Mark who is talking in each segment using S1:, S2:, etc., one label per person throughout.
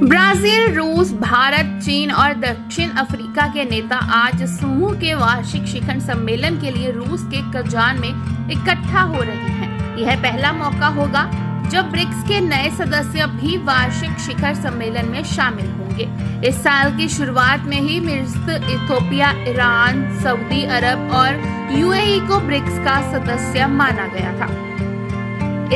S1: Brazil, रूस, भारत, चीन और दक्षिण अफ्रीका के नेता आज समूह के वार्षिक शिखर सम्मेलन के लिए रूस के कजान में इकट्ठा हो रहे हैं। यह पहला मौका होगा जब ब्रिक्स के नए सदस्य भी वार्षिक शिखर सम्मेलन में शामिल होंगे। इस साल की शुरुआत में ही मिस्र, इथियोपिया, ईरान, सऊदी अरब और यूएई को ब्रिक्स का सदस्य माना गया था।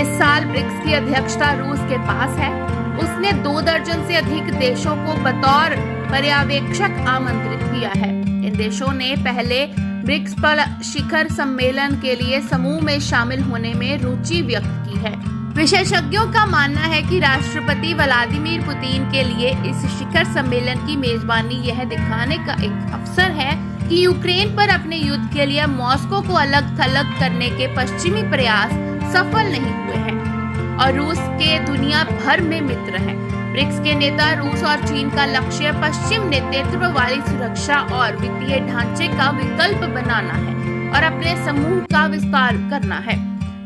S1: इस साल ब्रिक्स की अध्यक्षता रूस के पास है। उसने 2 दर्जन से अधिक देशों को बतौर पर्यवेक्षक आमंत्रित किया है। इन देशों ने पहले ब्रिक्स पर शिखर सम्मेलन के लिए समूह में शामिल होने में रुचि व्यक्त की है। विशेषज्ञों का मानना है कि राष्ट्रपति व्लादिमीर पुतिन के लिए इस शिखर सम्मेलन की मेजबानी यह दिखाने का एक अवसर है कि यूक्रेन पर अपने युद्ध के लिए मॉस्को को अलग थलग करने के पश्चिमी प्रयास सफल नहीं हुए हैं और रूस के दुनिया भर में मित्र हैं। ब्रिक्स के नेता रूस और चीन का लक्ष्य पश्चिम नेतृत्व वाली सुरक्षा और वित्तीय ढांचे का विकल्प बनाना है और अपने समूह का विस्तार करना है,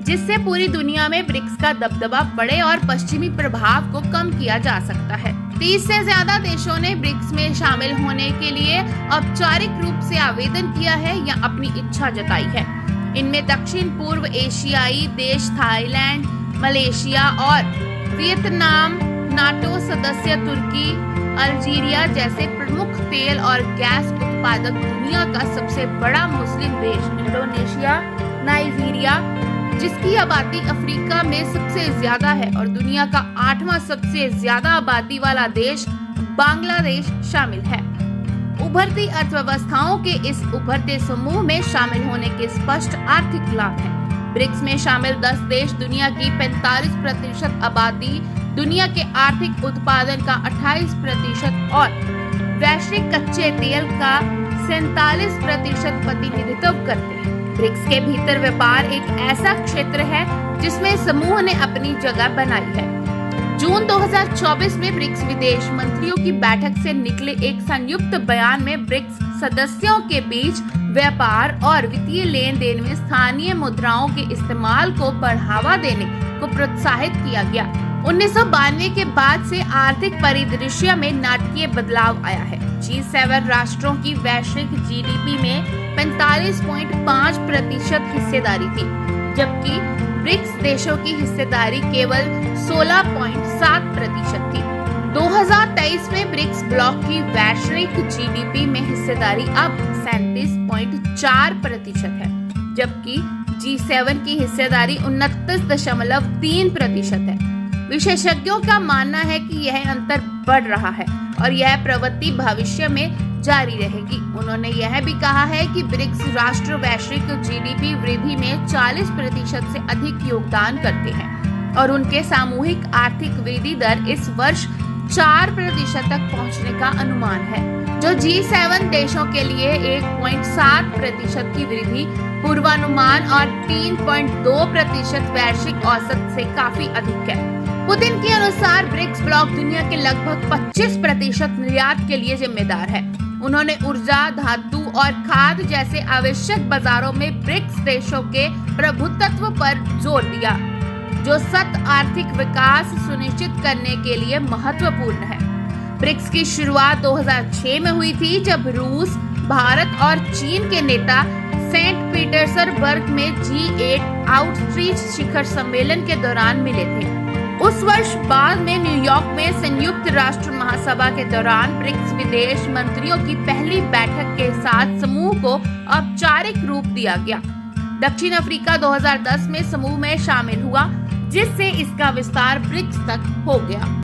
S1: जिससे पूरी दुनिया में ब्रिक्स का दबदबा बढ़े और पश्चिमी प्रभाव को कम किया जा सकता है। 30 से ज्यादा देशों ने ब्रिक्स में शामिल होने के लिए औपचारिक रूप से आवेदन किया है या अपनी इच्छा जताई है। इनमें दक्षिण पूर्व एशियाई देश थाईलैंड, मलेशिया और वियतनाम, नाटो सदस्य तुर्की, अल्जीरिया जैसे प्रमुख तेल और गैस उत्पादक, दुनिया का सबसे बड़ा मुस्लिम देश इंडोनेशिया, नाइजीरिया जिसकी आबादी अफ्रीका में सबसे ज्यादा है और दुनिया का 8वां सबसे ज्यादा आबादी वाला देश बांग्लादेश शामिल है। उभरती अर्थव्यवस्थाओं के इस उभरते समूह में शामिल होने के स्पष्ट आर्थिक लाभ हैं। ब्रिक्स में शामिल 10 देश दुनिया की 45% आबादी, दुनिया के आर्थिक उत्पादन का 28% और वैश्विक कच्चे तेल का 47% प्रतिनिधित्व करते हैं। ब्रिक्स के भीतर व्यापार एक ऐसा क्षेत्र है जिसमें समूह ने अपनी जगह बनाई है। जून 2024 में ब्रिक्स विदेश मंत्रियों की बैठक से निकले एक संयुक्त बयान में ब्रिक्स सदस्यों के बीच व्यापार और वित्तीय लेन देन में स्थानीय मुद्राओं के इस्तेमाल को बढ़ावा देने को प्रोत्साहित किया गया। 1992 के बाद से आर्थिक परिदृश्य में नाटकीय बदलाव आया है। G7 राष्ट्रों की वैश्विक जीडीपी में 45.5% हिस्सेदारी थी, जबकि ब्रिक्स देशों की हिस्सेदारी केवल 16.7% थी। 2023 में ब्रिक्स ब्लॉक की वैश्विक जीडीपी में हिस्सेदारी अब 37.4% है, जबकि G7 की हिस्सेदारी 29.3% है। विशेषज्ञों का मानना है कि यह अंतर बढ़ रहा है और यह प्रवृत्ति भविष्य में जारी रहेगी। उन्होंने यह भी कहा है कि ब्रिक्स राष्ट्र वैश्विक जीडीपी वृद्धि में 40% से अधिक योगदान करते हैं और उनके सामूहिक आर्थिक वृद्धि दर इस वर्ष 4% तक पहुंचने का अनुमान है, जो G7 देशों के लिए 1.7% की वृद्धि पूर्वानुमान और 3.2% वैश्विक औसत से काफी अधिक है। पुतिन के अनुसार ब्रिक्स ब्लॉक दुनिया के लगभग 25% निर्यात के लिए जिम्मेदार है। उन्होंने ऊर्जा, धातु और खाद्य जैसे आवश्यक बाजारों में ब्रिक्स देशों के प्रभुत्व पर जोर दिया, जो सतत आर्थिक विकास सुनिश्चित करने के लिए महत्वपूर्ण है। ब्रिक्स की शुरुआत 2006 में हुई थी, जब रूस, भारत और चीन के नेता सेंट पीटर्सबर्ग में G8 आउटरीच शिखर सम्मेलन के दौरान मिले थे। उस वर्ष बाद में न्यूयॉर्क में संयुक्त राष्ट्र महासभा के दौरान ब्रिक्स विदेश मंत्रियों की पहली बैठक के साथ समूह को औपचारिक रूप दिया गया। दक्षिण अफ्रीका 2010 में समूह में शामिल हुआ, जिससे इसका विस्तार ब्रिक्स तक हो गया।